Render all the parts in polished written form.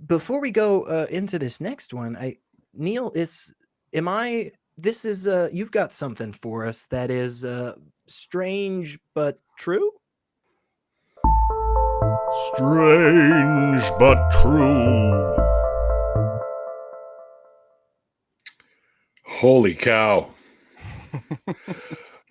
before we go into this next one, Neil, this is you've got something for us that is strange but true. Strange but true. Holy cow.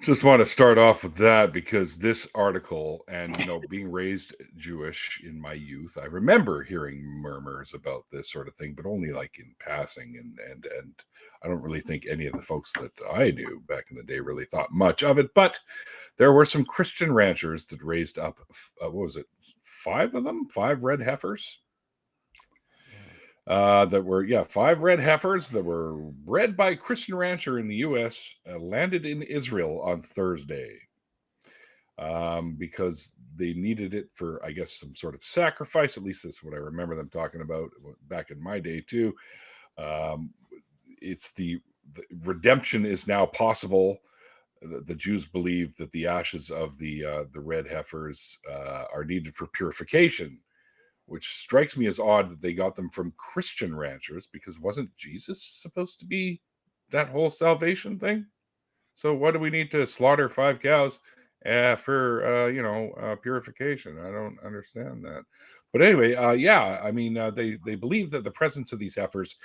Just want to start off with that because this article, and being raised Jewish in my youth, I remember hearing murmurs about this sort of thing, but only like in passing, and I don't really think any of the folks that I knew back in the day really thought much of it. But there were some Christian ranchers that raised up, what was it, 5 of them, 5 red heifers. That were 5 red heifers that were bred by a Christian rancher in the U.S. Landed in Israel on Thursday because they needed it for, I guess, some sort of sacrifice. At least that's what I remember them talking about back in my day too. It's the redemption is now possible. The Jews believe that the ashes of the red heifers are needed for purification, which strikes me as odd that they got them from Christian ranchers, because wasn't Jesus supposed to be that whole salvation thing? So what do we need to slaughter 5 cows for purification? I don't understand that. But anyway, they believe that the presence of these heifers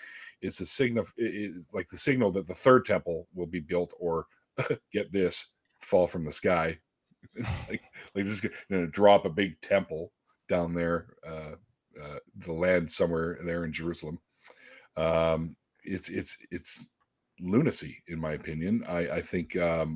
is the signal, is like the signal that the third temple will be built, or get this, fall from the sky. It's like just drop a big temple down there, the land somewhere there in Jerusalem. It's lunacy, in my opinion. I think so,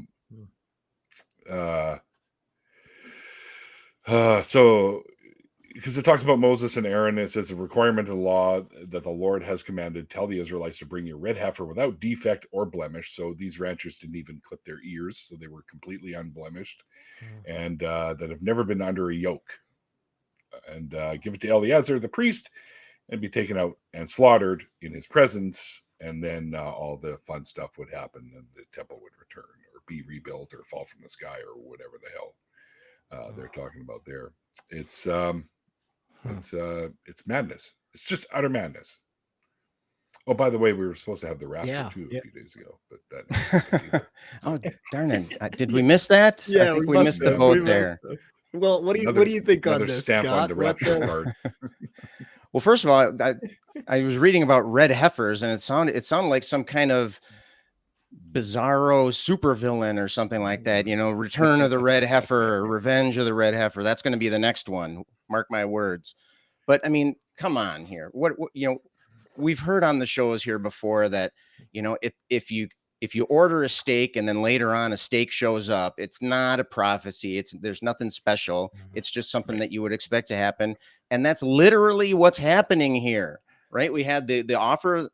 because it talks about Moses and Aaron. It says a requirement of the law that the Lord has commanded, tell the Israelites to bring your red heifer without defect or blemish. So these ranchers didn't even clip their ears, so they were completely unblemished, and that have never been under a yoke. And give it to Eleazar the priest, and be taken out and slaughtered in his presence. And then all the fun stuff would happen, and the temple would return, or be rebuilt, or fall from the sky, or whatever the hell they're talking about there. It's madness. It's just utter madness. Oh, by the way, we were supposed to have the rapture too a few days ago, but that. Oh, darn it! Did we miss that? Yeah, I think we missed the boat there. Well, what do you think on this, stamp Scott? on the rapture part. Well, first of all, I was reading about red heifers, and it sounded like some kind of bizarro supervillain or something like that. Return of the red heifer, or Revenge of the Red Heifer. That's going to be the next one. Mark my words. But I mean, come on here. What we've heard on the shows here before that if you order a steak and then later on a steak shows up, it's not a prophecy. There's nothing special. It's just something that you would expect to happen. And that's literally what's happening here, right? We had the author of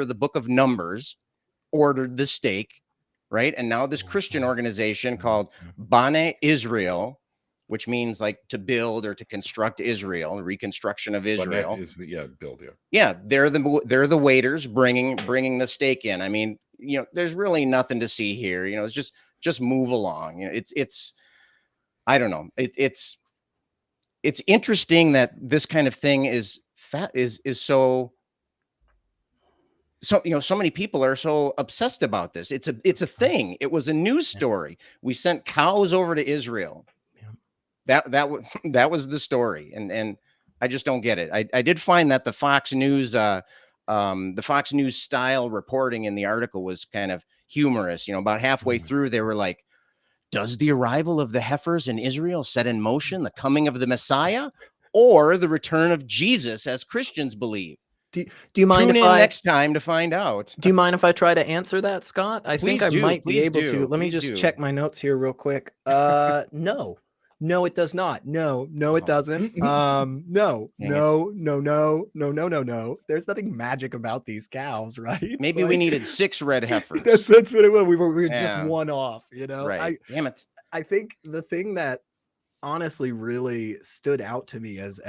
the book of Numbers ordered the steak, right? And now this Christian organization called B'nai Israel, which means like to build or to construct Israel, reconstruction of Israel. Build. Yeah, they're the waiters bringing the steak in. I mean, there's really nothing to see here. It's just move along. It's I don't know. It's interesting that this kind of thing is so many people are so obsessed about this. It's a thing. It was a news story. We sent cows over to Israel. That was the story, and I just don't get it. I did find that the Fox News style reporting in the article was kind of humorous. About halfway through, they were like, does the arrival of the heifers in Israel set in motion the coming of the Messiah or the return of Jesus, as Christians believe? Do you mind Tune if in I next time to find out? Do you mind if I try to answer that, Scott? I think I might be able to. Let me just check my notes here real quick. No, it does not. No, it doesn't. No. There's nothing magic about these cows, right? Maybe we needed 6 red heifers. That's what it was. We were just one off, Right. Damn it. I think the thing that honestly really stood out to me as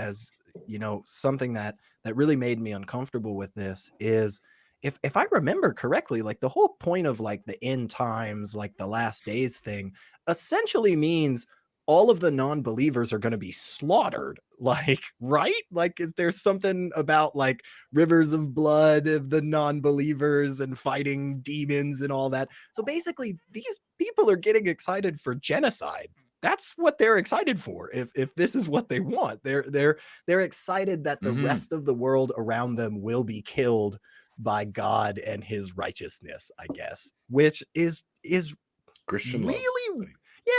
something that really made me uncomfortable with this is, if I remember correctly, like the whole point of like the end times, like the last days thing, essentially means all of the non-believers are going to be slaughtered. Like, right? Like, there's something about like rivers of blood of the non-believers and fighting demons and all that. So basically, these people are getting excited for genocide. That's what they're excited for. If this is what they want, they're excited that the rest of the world around them will be killed by God and his righteousness, I guess, which is Christian really love.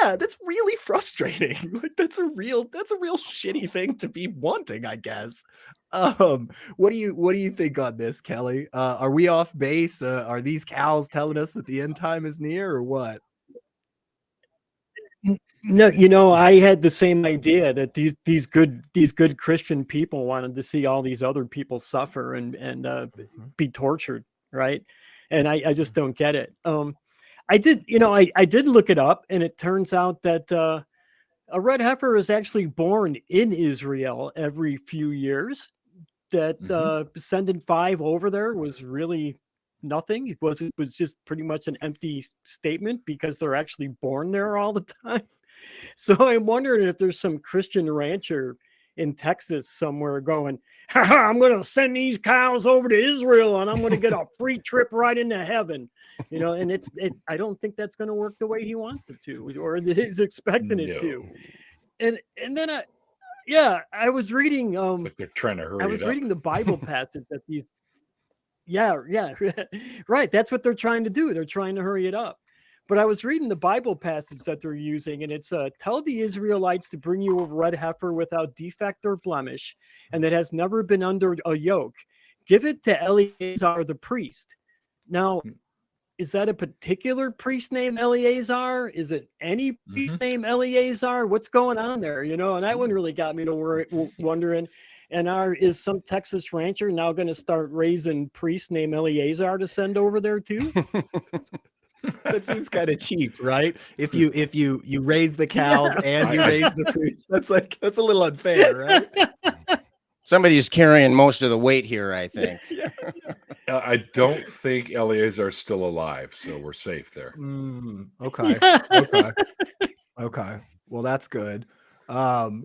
yeah, that's really frustrating. Like that's a real shitty thing to be wanting, I guess. What do you think on this, Kelley? Are we off base? Are these cows telling us that the end time is near, or what? No, I had the same idea that these good Christian people wanted to see all these other people suffer and be tortured, right? And I just don't get it. I did look it up, and it turns out that a red heifer is actually born in Israel every few years. That sending 5 over there was really nothing. It was just pretty much an empty statement because they're actually born there all the time. So I'm wondering if there's some Christian rancher in Texas somewhere going, I'm going to send these cows over to Israel and I'm going to get a free trip right into heaven, and I don't think that's going to work the way he wants it to, or that he's expecting it to. And then I was reading, it's like they're trying to hurry. I was reading the Bible passage that these, right. That's what they're trying to do. They're trying to hurry it up. But I was reading the Bible passage that they're using, and it's tell the Israelites to bring you a red heifer without defect or blemish, and that has never been under a yoke. Give it to Eleazar the priest. Now, is that a particular priest named Eleazar? Is it any priest named Eleazar? What's going on there? And that one really got me to wondering. And is some Texas rancher now going to start raising priests named Eleazar to send over there too? That seems kind of cheap, right? If you raise the cows and you raise the priests, that's a little unfair, right? Somebody's carrying most of the weight here, I think. I don't think Eleazar's still alive, so we're safe there. Okay. Well, that's good. I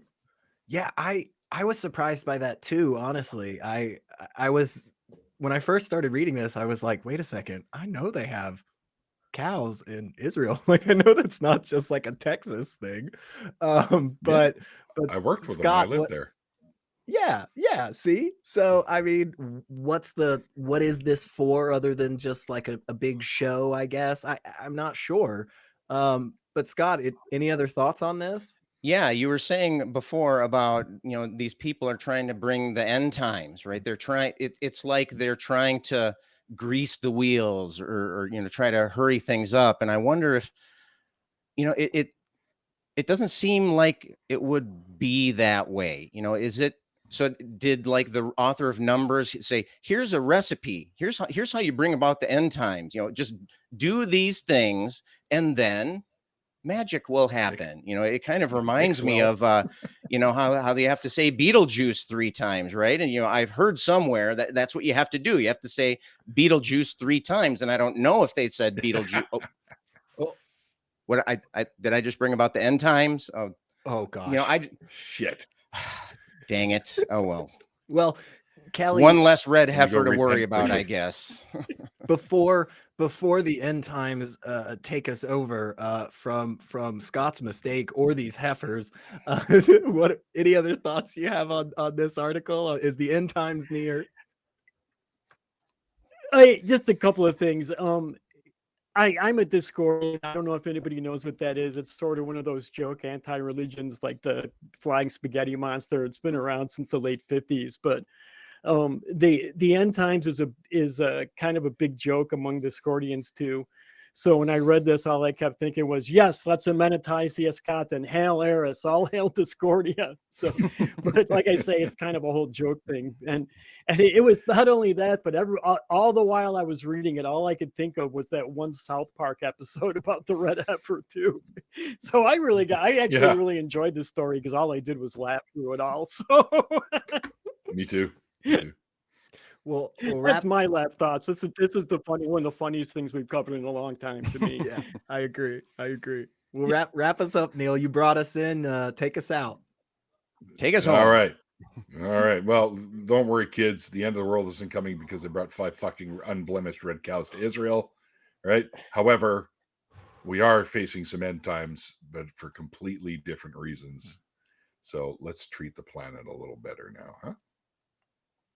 was surprised by that too, honestly. I was, when I first started reading this, I was like, wait a second, I know they have cows in Israel. Like, I know that's not just like a Texas thing. But I worked with Scott, them. I lived there. Yeah. See, so I mean, what is this for other than just like a big show? I guess I'm not sure. But Scott, any other thoughts on this? Yeah, you were saying before about, these people are trying to bring the end times, right? They're trying, it's like they're trying to grease the wheels or try to hurry things up. And I wonder if, it doesn't seem like it would be that way. Is it? So did like the author of Numbers say, here's a recipe, here's how you bring about the end times, just do these things and then magic will happen. It kind of reminds me of, how they have to say Beetlejuice 3 times, right? And, I've heard somewhere that's what you have to do. You have to say Beetlejuice 3 times. And I don't know if they said Beetlejuice. What did I just bring about the end times? Oh gosh. Shit. Dang it. Oh, well. Well, Kelley, one less red heifer to worry about, I guess. before the end times take us over from Scott's mistake or these heifers, what any other thoughts you have on this article? Is the end times near? Just a couple of things. I'm a Discordian. I don't know if anybody knows what that is. It's sort of one of those joke anti-religions like the flying spaghetti monster. It's been around since the late 50s, but the end times is a kind of a big joke among Discordians too. So when I read this, all I kept thinking was, yes, let's amenitize the Escatan, hail Eris, all hail Discordia. So, but like I say, it's kind of a whole joke thing. And it was not only that, but all the while I was reading it, all I could think of was that one South Park episode about the red heifer too. So I actually really enjoyed this story because all I did was laugh through it all. So Me too. Well, that's my last thoughts. This is one of the funniest things we've covered in a long time to me. Yeah, I agree. Well, wrap us up, Neil. You brought us in. Take us out. Take us home. All right. Well, don't worry, kids. The end of the world isn't coming because they brought 5 fucking unblemished red cows to Israel, right? However, we are facing some end times, but for completely different reasons. So let's treat the planet a little better now, huh?